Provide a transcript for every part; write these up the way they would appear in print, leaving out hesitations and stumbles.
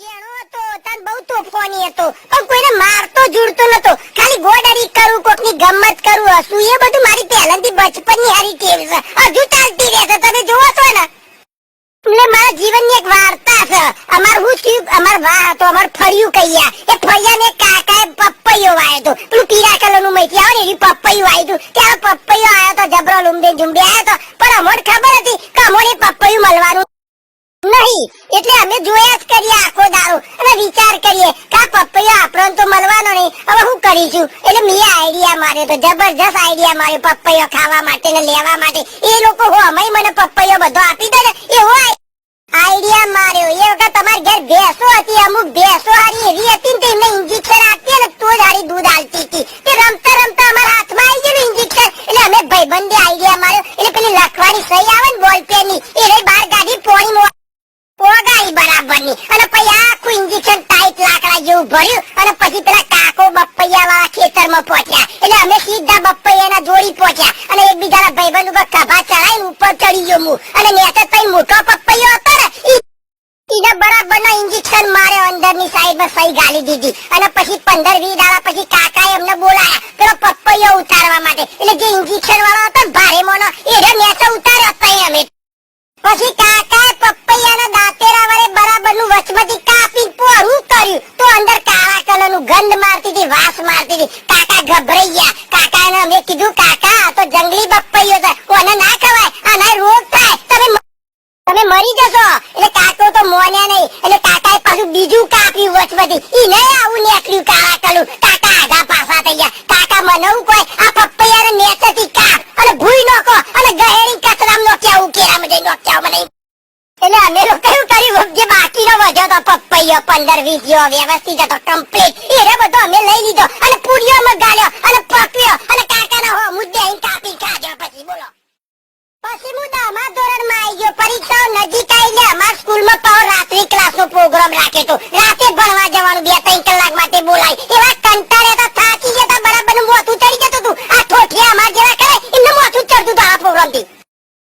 જેણો હતો તન બહુ તોફાની હતો પણ કોઈને મારતો જુડતો નતો ખાલી ગોડારી કરું કોકની ગમ્મત કરું હસું એ બધું મારી પહેલાથી બચપનની હારી ટેવ છે હજુ ચાલતી રહેશે તમે જોવો છો ને એટલે મારા જીવનની એક વાર્તા છે અમાર હું થયું અમાર વાહ હતો અમાર ફળિયું કહીયા એ ફળિયાને કાકાએ પપૈયો વાયો તો પેલું પીળા કલરનું મૈથી આવે ને એવી પપૈયું વાયું હતું કે આ પપૈયો આવ્યો તો જબરો લુંબે ઝુંબે આવ્યો તો પણ અમોને ખબર હતી કે અમોને પપૈયું મળવાનું નહીં એટલે અમે જોયા જ કરીએ આખો દારો અને વિચાર કરીએ કે આ પપૈયો આપણને તો મળવાનો નહીં હવે શું કરીશું એટલે મેં આઈડિયા માર્યો તો જબરજસ્ત આઈડિયા માર્યો પપૈયો ખાવા માટે ને લેવા માટે એ લોકો હો અમે મને પપૈયો બધો આપી દે ને એવો આઈડિયા માર્યો એ વખત તમારી ઘર ભેંસો હતી અમુક ભેંસો હારી એવી હતી ને તેમને ઇન્જેક્શન આપીએ ને તો જ હારી દૂધ આલતી હતી તે રમતા રમતા અમારા હાથમાં આવી ગયું ઇન્જેક્શન એટલે અમે ભાઈબંધે આઈડિયા માર્યો એટલે પેલી લખવાની સહી આવે ને બોલ પેન ની એ રહી બહાર ગાડી પોણી પોગાઈ બરાબરની અને પછી આખું ઇન્જેક્શન ટાઈટ લાકડા જેવું ભર્યું અને પછી પેલા કાકો બપૈયા વાળા ખેતરમાં પહોંચ્યા એટલે અમે સીધા બપૈયાના જોડી પહોંચ્યા અને એકબીજાના ભાઈબંધ ઉપર ખભા ચડાઈને ઉપર ચડી ગયો હું અને નેચર તઈ મોટો પપૈયો હતો ને ઈને બરાબરના ઇન્જેક્શન માર્યો અંદરની સાઈડમાં સહી ગાલી દીધી અને પછી 15-20 દાડા પછી કાકાએ અમને બોલાયા પેલો પપૈયો ઉતારવા માટે એટલે જે ઇન્જેક્શન વાળો હતો ને ભારે મોનો એ નેચર ઉતાર્યો તઈ અમે પછી કાકાએ પપૈયાના દાંતેરા વડે બરાબરનું વચમાંથી કાપી પોરું કર્યું તો અંદર કાળા કલરનું ગંધ મારતી હતી વાસ મારતી હતી કાકા ગભરાઈ ગયા કાકાને અમે કીધું કાકા આ તો જંગલી પપૈયો છે કોને ના ખવાય આના રોગ થાય તમે મરી જશો એટલે કાકો તો મોન્યા નહીં એટલે કાકાએ પાછું બીજું કાપ્યું વચમાંથી ઈને આવું નીકળ્યું કાળા કલર કાકા આઘા પાછા થઈ ગયા કાકા મનવું કોઈ આ પપૈયાને નેચેથી કાપ અને ભૂઈ નાખો અને ગહેરી કચરામાં નોખ્યા ઉકેરામાં જઈ નોખ્યા મને એટલે અમે લોકો એવું કર્યું જે બાકીનો વધ્યો તો પપૈયો 15-20 જેવો વ્યવસ્થિત હતો કમ્પ્લીટ એને બધો અમે લઈ લીધો અને પૂરીઓમાં ગાળ્યો અને પક્યો અને કાકાના હો મુદ્દે અહીં કાપી ખાધો પછી બોલો પછી હું 10મા ધોરણમાં આવી ગયો પરીક્ષાઓ નજીક આવી ગયા અમારા સ્કૂલમાં પાવ રાત્રિ ક્લાસનો પ્રોગ્રામ રાખ્યો તો રાતે ભણવા જવાનું 2-3 કલાક માટે બોલાય એવા કંટાળ્યા તો થાકી ગયા તા બરાબરનું મોથું ચડી જતું હતું આ ઠોઠિયા અમાર જેવા કરે એમને મોથું ચડતું હતું આ પ્રોગ્રામથી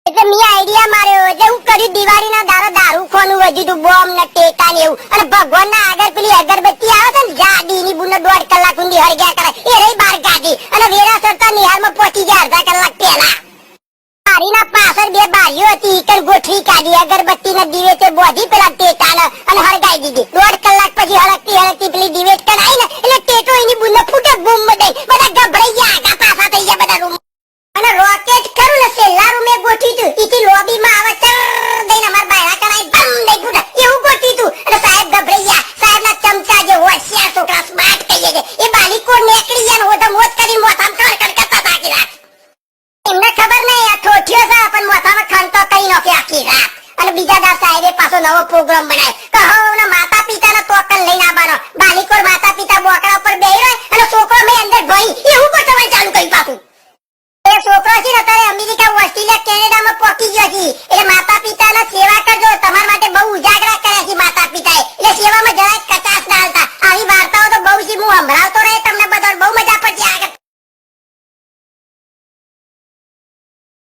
એટલે મેં આઈડિયા માર્યો એટલે હું કર્યું દિવાળીના દારૂ ખોનું વધ્યું હતું બોમ્બ ને ટેટા ને એવું અને ભગવાનના આગળ પેલી અગરબત્તી આવે છે ને જાડીની બુને 1.5 કલાક સુધી હળગ્યા કરે એ રહી બહાર કાઢી અને વેરા સરતા નિહાળમાં પહોંચી ગયા અડધા કલાક પહેલા બારીના પાછળ 2 બારીઓ હતી ઈકણ ગોઠવી કાઢી અગરબત્તીના દિવેટે બોધી પેલા ટેટાને અને હળગાઈ દીધી 1.5 કલાક પછી હળગતી પેલી દિવેટ કઢાઈ ને એટલે ટેટો એની બુને ફૂટે બૂમ દઈ બધા ગભરાઈ ગયા આગા પાછા થઈ ગયા બધા રૂમ અને રોકેટ કરું ને છેલ્લા રૂમે ગોઠવી તું ઈથી લોબીમાં આવે ચર દઈને અમાર બાયરા કરાઈ બમ દઈ ફૂટે એવું ગોઠવી તું અને સાહેબ ગભરાઈ ગયા સાહેબના ચમચા જે હોશિયાર છોકરા સ્માર્ટ કહીએ છે એ બાલીકો નીકળી ગયા ને હોતા મોત કરી મોથામાં કડકડ કરતા તાકી રાત એમને ખબર નહીં આ ઠોઠિયો છે પણ મોથામાં ખંતો કઈ નોખી આખી રાત અને બીજા દા સાહેબે પાછો નવો પ્રોગ્રામ બનાવ્યો કહો ને માતા પિતાના ટોકન લઈને આવવાનો બાલીકોર માતા પિતા બોકડા ઉપર બેહી રહ્યો અને છોકરો મેં અંદર ભઈ એવું બતાવવાનું ચાલુ કર્યું પાછું એ છોકરો છે ને અત્યારે અમેરિકા ઓસ્ટ્રેલિયા કેનેડામાં પહોંચી ગયો છે